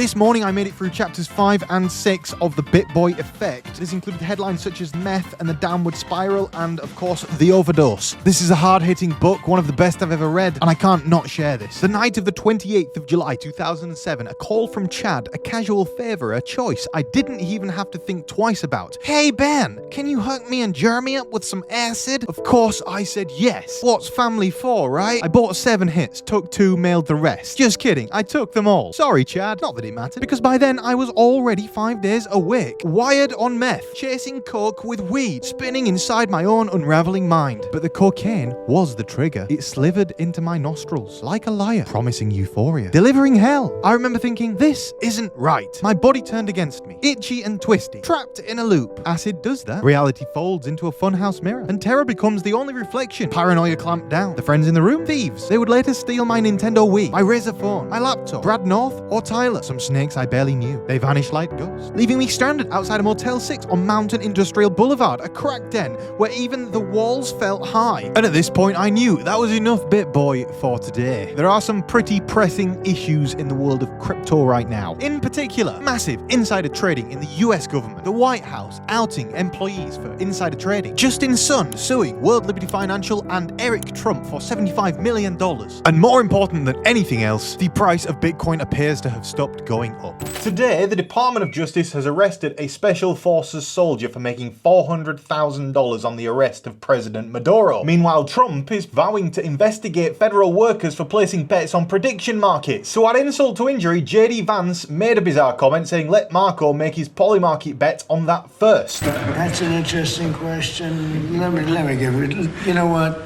This morning I made it through chapters 5 and 6 of the BitBoy Effect. This included headlines such as Meth and the Downward Spiral and, of course, The Overdose. This is a hard-hitting book, one of the best I've ever read, and I can't not share this. The night of the 28th of July 2007, a call from Chad, a casual favour, a choice I didn't even have to think twice about. Hey Ben, can you hook me and Jeremy up with some acid? Of course I said yes. What's family for, right? I bought 7 hits, took 2, mailed the rest. Just kidding, I took them all. Sorry Chad, not that it mattered, because by then I was already 5 days awake, wired on meth, chasing coke with weed, spinning inside my own unraveling mind. But the cocaine was the trigger. It slivered into my nostrils like a liar, promising euphoria, delivering hell. I remember thinking, this isn't right. My body turned against me, itchy and twisty, trapped in a loop. Acid does that. Reality folds into a funhouse mirror, and terror becomes the only reflection. Paranoia clamped down. The friends in the room? Thieves. They would later steal my Nintendo Wii, my Razr phone, my laptop, Brad North or Tyler. Some snakes I barely knew. They vanished like ghosts, leaving me stranded outside a Motel 6 on Mountain Industrial Boulevard, a crack den where even the walls felt high. And at this point I knew that was enough BitBoy for today. There are some pretty pressing issues in the world of crypto right now. In particular, massive insider trading in the US government, the White House outing employees for insider trading, Justin Sun suing World Liberty Financial and Eric Trump for $75 million. And more important than anything else, the price of Bitcoin appears to have stopped going up. Today, the Department of Justice has arrested a Special Forces soldier for making $400,000 on the arrest of President Maduro. Meanwhile, Trump is vowing to investigate federal workers for placing bets on prediction markets. So at insult to injury, JD Vance made a bizarre comment saying let Marco make his Polymarket bet on that first. That's an interesting question. Let me give it, you know what?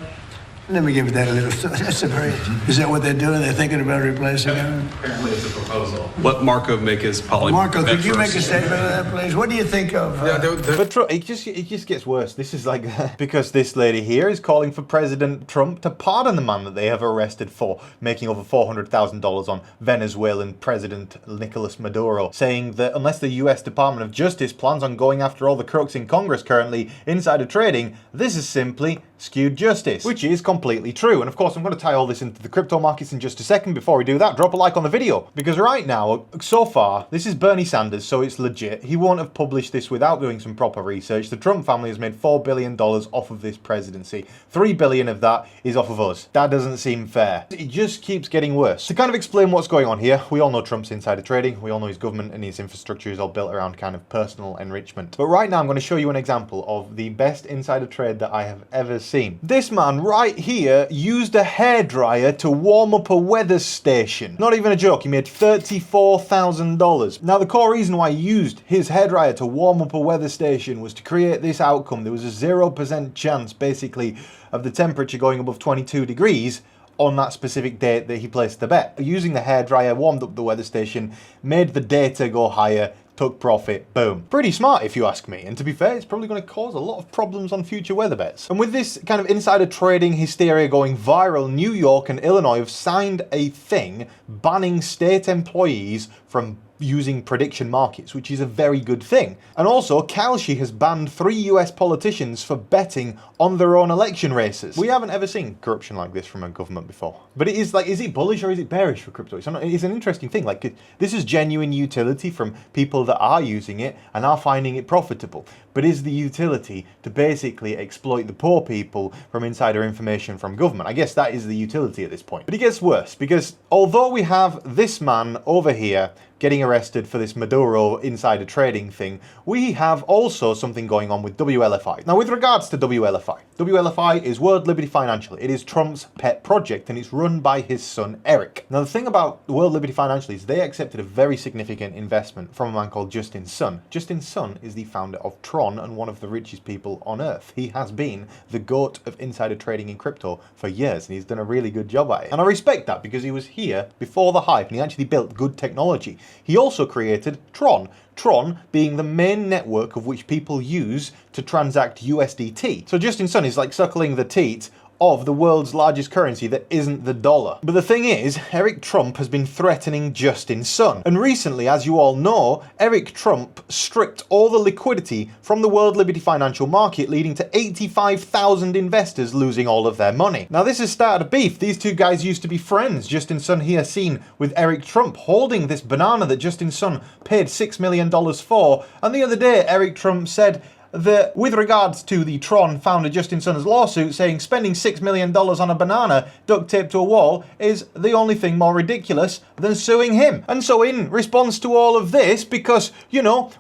Let me give that a little thought. That's a very, is that what they're doing? They're thinking about replacing him? Apparently it's a proposal. Let Marco make his Polymarket. Marco, could you make a statement of that, please? What do you think of? But it just gets worse. This is like, because this lady here is calling for President Trump to pardon the man that they have arrested for making over $400,000 on Venezuelan President Nicolas Maduro, saying that unless the US Department of Justice plans on going after all the crooks in Congress currently insider trading, this is simply skewed justice, which is completely true. And of course, I'm going to tie all this into the crypto markets in just a second. Before we do that, drop a like on the video, because right now, so far, this is Bernie Sanders, so it's legit. He won't have published this without doing some proper research. The Trump family has made $4 billion off of this presidency. $3 billion of that is off of us. That doesn't seem fair. It just keeps getting worse. To kind of explain what's going on here, we all know Trump's insider trading. We all know his government and his infrastructure is all built around kind of personal enrichment. But right now, I'm going to show you an example of the best insider trade that I have ever seen. This man right here used a hairdryer to warm up a weather station. Not even a joke, he made $34,000. Now the core reason why he used his hairdryer to warm up a weather station was to create this outcome. There was a 0% chance basically of the temperature going above 22 degrees on that specific date that he placed the bet. Using the hairdryer, warmed up the weather station, made the data go higher, took profit, boom. Pretty smart if you ask me, and to be fair, it's probably going to cause a lot of problems on future weather bets. And with this kind of insider trading hysteria going viral, New York and Illinois have signed a thing banning state employees from using prediction markets, which is a very good thing. And also, Kalshi has banned 3 US politicians for betting on their own election races. We haven't ever seen corruption like this from a government before. But it is like, is it bullish or is it bearish for crypto? It's an interesting thing. Like, this is genuine utility from people that are using it and are finding it profitable. But is the utility to basically exploit the poor people from insider information from government? I guess that is the utility at this point. But it gets worse, because although we have this man over here getting arrested for this Maduro insider trading thing, we have also something going on with WLFI. Now, with regards to WLFI is World Liberty Financial. It is Trump's pet project, and it's run by his son, Eric. Now, the thing about World Liberty Financial is they accepted a very significant investment from a man called Justin Sun. Justin Sun is the founder of Tron and one of the richest people on earth. He has been the GOAT of insider trading in crypto for years, and he's done a really good job at it. And I respect that, because he was here before the hype, and he actually built good technology. He also created Tron. Tron being the main network of which people use to transact USDT. So Justin Sun is like suckling the teat of the world's largest currency that isn't the dollar. But the thing is, Eric Trump has been threatening Justin Sun. And recently, as you all know, Eric Trump stripped all the liquidity from the World Liberty Financial Market, leading to 85,000 investors losing all of their money. Now, this has started a beef. These two guys used to be friends. Justin Sun here seen with Eric Trump holding this banana that Justin Sun paid $6 million for. And the other day, Eric Trump said that with regards to the Tron founder Justin Sun's lawsuit, saying spending $6 million on a banana duct taped to a wall is the only thing more ridiculous than suing him. And so in response to all of this, because,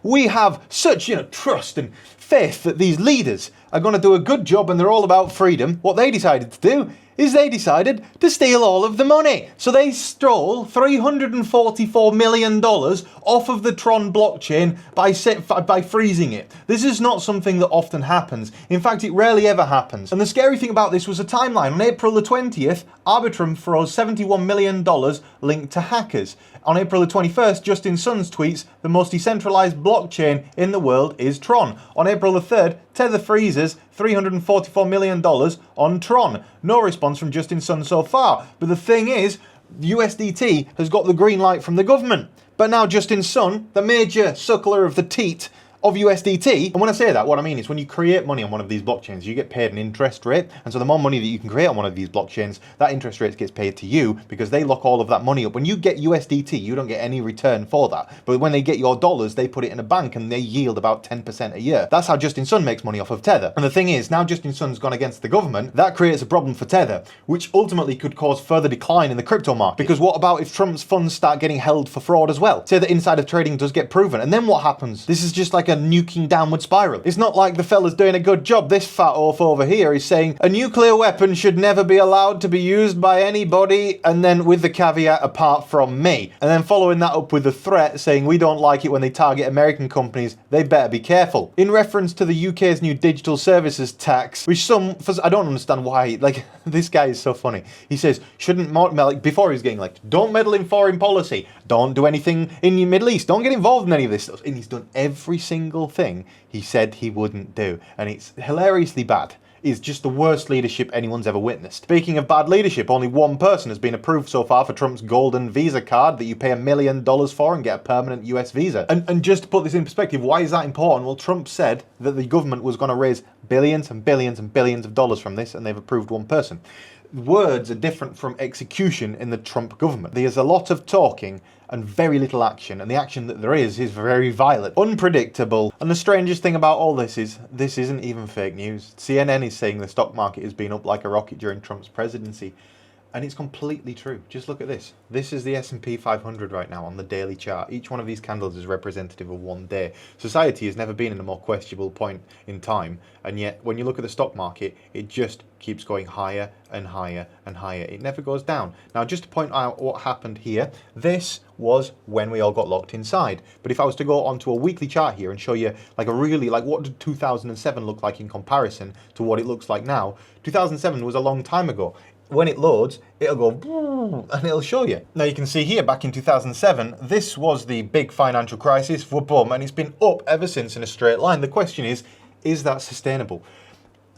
we have such, trust and faith that these leaders are going to do a good job and they're all about freedom, what they decided to do is they decided to steal all of the money. So they stole $344 million off of the Tron blockchain by freezing it. This is not something that often happens. In fact, it rarely ever happens. And the scary thing about this was a timeline. On April the 20th, Arbitrum froze $71 million linked to hackers. On April the 21st, Justin Sun's tweets, the most decentralized blockchain in the world is Tron. On April the 3rd, Tether freezes $344 million on Tron. No response from Justin Sun so far. But the thing is, USDT has got the green light from the government. But now Justin Sun, the major suckler of the teat of USDT, and when I say that, what I mean is when you create money on one of these blockchains, you get paid an interest rate, and so the more money that you can create on one of these blockchains, that interest rate gets paid to you because they lock all of that money up. When you get USDT, you don't get any return for that, but when they get your dollars, they put it in a bank and they yield about 10% a year. That's how Justin Sun makes money off of Tether. And the thing is, now Justin Sun's gone against the government, that creates a problem for Tether, which ultimately could cause further decline in the crypto market. Because what about if Trump's funds start getting held for fraud as well? Say that insider trading does get proven, and then what happens? This is just like a nuking downward spiral. It's not like the fella's doing a good job. This fat oaf over here is saying a nuclear weapon should never be allowed to be used by anybody, and then with the caveat, apart from me. And then following that up with a threat saying we don't like it when they target American companies, they better be careful. In reference to the UK's new digital services tax, which I don't understand why, this guy is so funny. He says, before he was getting don't meddle in foreign policy, don't do anything in the Middle East, don't get involved in any of this stuff. And he's done every single thing he said he wouldn't do. And it's hilariously bad. It's just the worst leadership anyone's ever witnessed. Speaking of bad leadership, only one person has been approved so far for Trump's golden visa card that you pay $1 million for and get a permanent US visa. And just to put this in perspective, why is that important? Well, Trump said that the government was going to raise billions and billions and billions of dollars from this, and they've approved one person. Words are different from execution in the Trump government. There's a lot of talking and very little action, and the action that there is very violent, unpredictable. And the strangest thing about all this is, this isn't even fake news. CNN is saying the stock market has been up like a rocket during Trump's presidency, and it's completely true. Just look at this. This is the S&P 500 right now on the daily chart. Each one of these candles is representative of one day. Society has never been in a more questionable point in time, and yet when you look at the stock market, it just keeps going higher and higher and higher. It never goes down. Now, just to point out what happened here, this was when we all got locked inside. But if I was to go onto a weekly chart here and show you what did 2007 look like in comparison to what it looks like now, 2007 was a long time ago. When it loads, it'll go and it'll show you. Now you can see here back in 2007, this was the big financial crisis, boom, and it's been up ever since in a straight line. The question is that sustainable?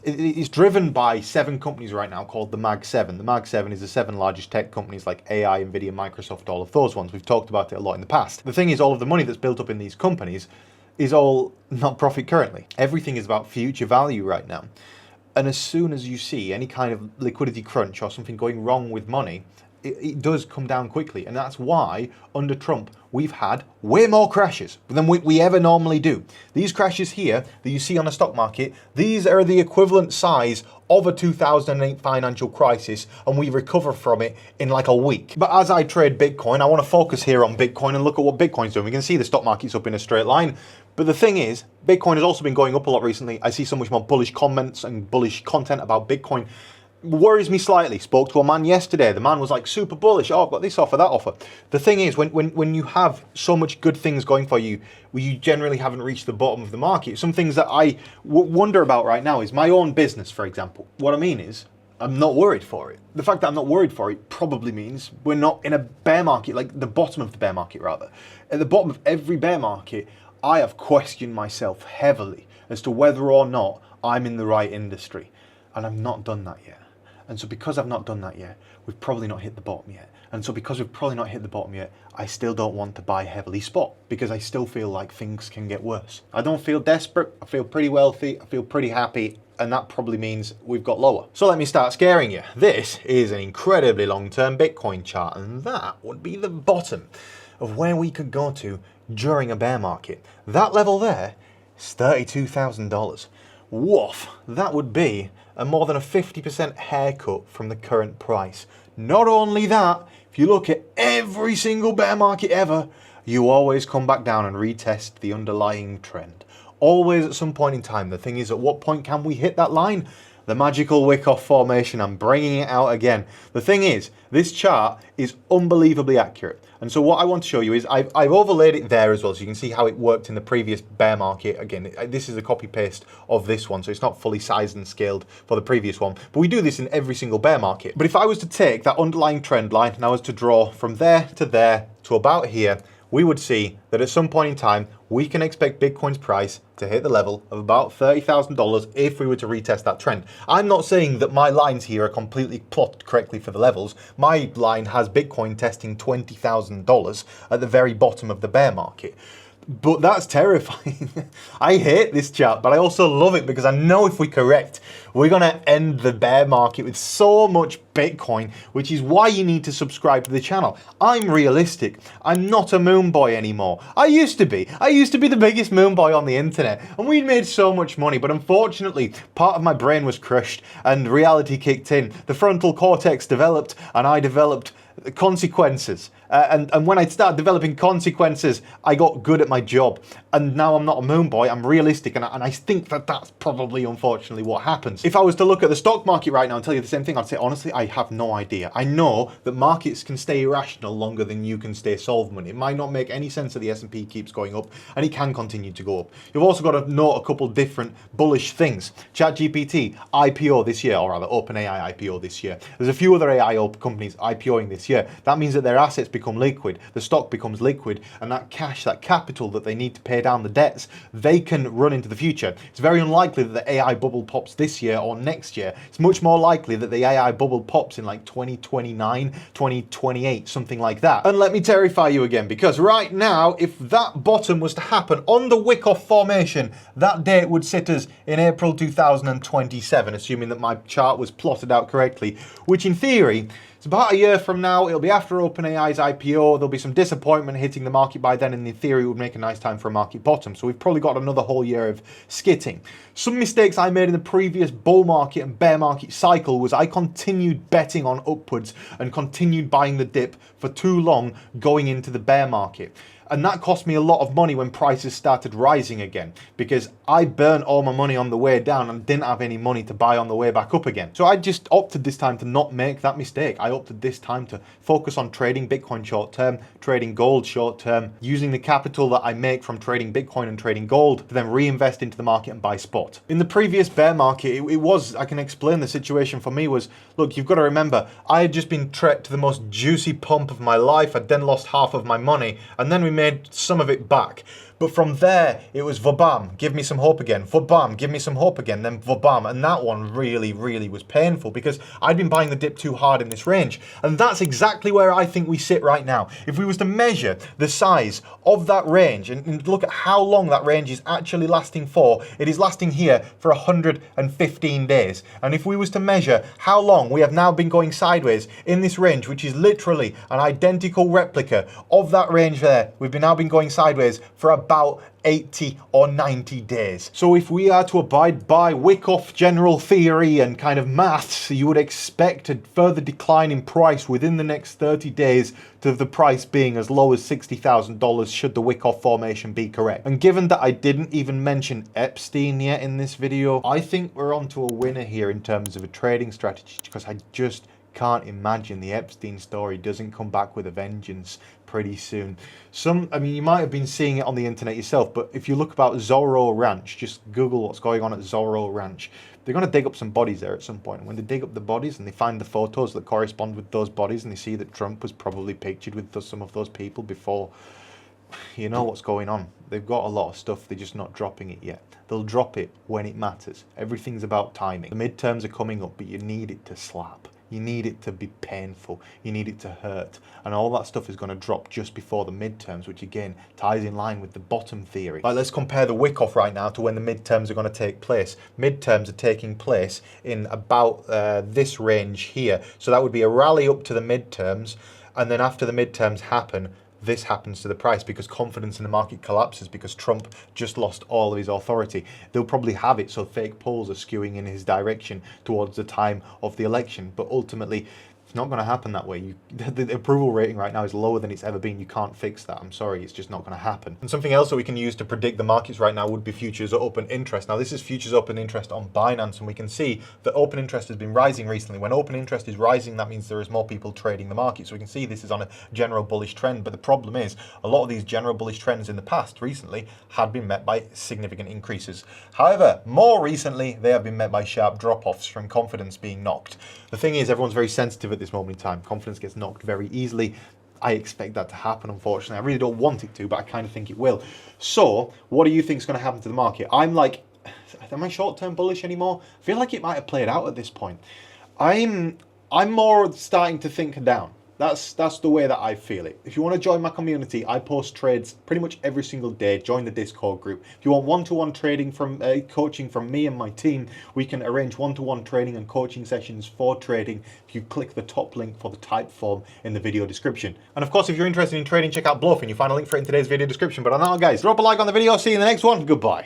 It's driven by 7 companies right now called the Mag 7. The Mag 7 is the 7 largest tech companies like AI, Nvidia, Microsoft, all of those ones. We've talked about it a lot in the past. The thing is, all of the money that's built up in these companies is all not profit currently. Everything is about future value right now. And as soon as you see any kind of liquidity crunch or something going wrong with money, it does come down quickly. And that's why under Trump, we've had way more crashes than we ever normally do. These crashes here that you see on the stock market, these are the equivalent size of a 2008 financial crisis, and we recover from it in like a week. But as I trade Bitcoin, I want to focus here on Bitcoin and look at what Bitcoin's doing. We can see the stock market's up in a straight line. But the thing is, Bitcoin has also been going up a lot recently. I see so much more bullish comments and bullish content about Bitcoin. Worries me slightly. Spoke to a man yesterday. The man was like super bullish. Oh, I've got this offer, that offer. The thing is, when you have so much good things going for you, you generally haven't reached the bottom of the market. Some things that I wonder about right now is my own business, for example. What I mean is, I'm not worried for it. The fact that I'm not worried for it probably means we're not in a bear market, like the bottom of the bear market rather. At the bottom of every bear market, I have questioned myself heavily as to whether or not I'm in the right industry. And I've not done that yet. And so because I've not done that yet, we've probably not hit the bottom yet. And so because we've probably not hit the bottom yet, I still don't want to buy heavily spot because I still feel like things can get worse. I don't feel desperate. I feel pretty wealthy. I feel pretty happy. And that probably means we've got lower. So let me start scaring you. This is an incredibly long-term Bitcoin chart, and that would be the bottom of where we could go to during a bear market. That level there is $32,000. Woof, that would be a more than a 50% haircut from the current price. Not only that, if you look at every single bear market ever, you always come back down and retest the underlying trend. Always at some point in time. The thing is, at what point can we hit that line? The magical wick-off formation. I'm bringing it out again. The thing is, this chart is unbelievably accurate. And so what I want to show you is I've overlaid it there as well, so you can see how it worked in the previous bear market. Again, this is a copy-paste of this one, so it's not fully sized and scaled for the previous one. But we do this in every single bear market. But if I was to take that underlying trend line and I was to draw from there to about here, we would see that at some point in time, we can expect Bitcoin's price to hit the level of about $30,000 if we were to retest that trend. I'm not saying that my lines here are completely plotted correctly for the levels. My line has Bitcoin testing $20,000 at the very bottom of the bear market. But that's terrifying. I hate this chart, but I also love it because I know if we correct, we're going to end the bear market with so much Bitcoin, which is why you need to subscribe to the channel. I'm realistic. I'm not a moon boy anymore. I used to be. I used to be the biggest moon boy on the internet, and we made so much money, but unfortunately, part of my brain was crushed and reality kicked in. The frontal cortex developed, and I developed consequences. And when I started developing consequences, I got good at my job. And now I'm not a moon boy, I'm realistic, and I think that that's probably, unfortunately, what happens. If I was to look at the stock market right now and tell you the same thing, I'd say, honestly, I have no idea. I know that markets can stay irrational longer than you can stay solvent. It might not make any sense that the S&P keeps going up, and it can continue to go up. You've also got to note a couple different bullish things. ChatGPT, IPO this year, or rather OpenAI IPO this year. There's a few other AI companies IPOing this year. That means that their assets become liquid, the stock becomes liquid, and that cash, that capital that they need to pay down the debts, they can run into the future. It's very unlikely that the AI bubble pops this year or next year. It's much more likely that the AI bubble pops in like 2029, 2028, something like that. And let me terrify you again, because right now, if that bottom was to happen on the wick-off formation, that date would sit us in April 2027, assuming that my chart was plotted out correctly, which in theory, it's about a year from now. It'll be after OpenAI's IPO. There'll be some disappointment hitting the market by then, and in theory, it would make a nice time for a market bottom. So we've probably got another whole year of skitting. Some mistakes I made in the previous bull market and bear market cycle was I continued betting on upwards and continued buying the dip for too long going into the bear market. And that cost me a lot of money when prices started rising again, because I burnt all my money on the way down and didn't have any money to buy on the way back up again. So I just opted this time to not make that mistake. I opted this time to focus on trading Bitcoin short term, trading gold short term, using the capital that I make from trading Bitcoin and trading gold to then reinvest into the market and buy spot. In the previous bear market, it was, I can explain the situation for me was, look, you've got to remember, I had just been trekked to the most juicy pump of my life. I'd then lost half of my money, and then we made some of it back. But from there, it was vabam, give me some hope again. Vabam, give me some hope again. Then vabam. And that one really, really was painful because I'd been buying the dip too hard in this range. And that's exactly where I think we sit right now. If we was to measure the size of that range and look at how long that range is actually lasting for, it is lasting here for 115 days. And if we was to measure how long we have now been going sideways in this range, which is literally an identical replica of that range there, we've now been going sideways for about 80 or 90 days. So if we are to abide by Wyckoff general theory and kind of maths, you would expect a further decline in price within the next 30 days to the price being as low as $60,000 should the Wyckoff formation be correct. And given that I didn't even mention Epstein yet in this video, I think we're onto a winner here in terms of a trading strategy, because I just can't imagine the Epstein story doesn't come back with a vengeance pretty soon. I mean, you might have been seeing it on the internet yourself, but if you look about Zorro Ranch, just Google what's going on at Zorro Ranch. They're going to dig up some bodies there at some point. And when they dig up the bodies and they find the photos that correspond with those bodies and they see that Trump was probably pictured with some of those people before you know what's going on. They've got a lot of stuff, they're just not dropping it yet. They'll drop it when it matters. Everything's about timing. The midterms are coming up, but you need it to slap. You need it to be painful. You need it to hurt. And all that stuff is going to drop just before the midterms, which again ties in line with the bottom theory. Right, let's compare the wick off right now to when the midterms are going to take place. Midterms are taking place in about this range here. So that would be a rally up to the midterms. And then after the midterms happen, this happens to the price because confidence in the market collapses because Trump just lost all of his authority. They'll probably have it so fake polls are skewing in his direction towards the time of the election, but ultimately it's not going to happen that way. The approval rating right now is lower than it's ever been. You can't fix that. I'm sorry, it's just not going to happen. And something else that we can use to predict the markets right now would be futures open interest. Now this is futures open interest on Binance, and we can see that open interest has been rising recently. When open interest is rising, that means there is more people trading the market. So we can see this is on a general bullish trend. But the problem is a lot of these general bullish trends in the past recently had been met by significant increases. However, more recently, they have been met by sharp drop-offs from confidence being knocked. The thing is, everyone's very sensitive at this moment in time. Confidence gets knocked very easily. I expect that to happen, unfortunately. I really don't want it to, but I kind of think it will. So, what do you think is going to happen to the market? Am I short-term bullish anymore? I feel like it might have played out at this point. I'm more starting to think down. That's the way that I feel it. If you want to join my community, I post trades pretty much every single day. Join the Discord group. If you want one-to-one trading from coaching from me and my team, we can arrange one-to-one training and coaching sessions for trading if you click the top link for the type form in the video description. And of course, if you're interested in trading, check out BLUF, and you find a link for it in today's video description. But on that, guys, drop a like on the video. See you in the next one. Goodbye.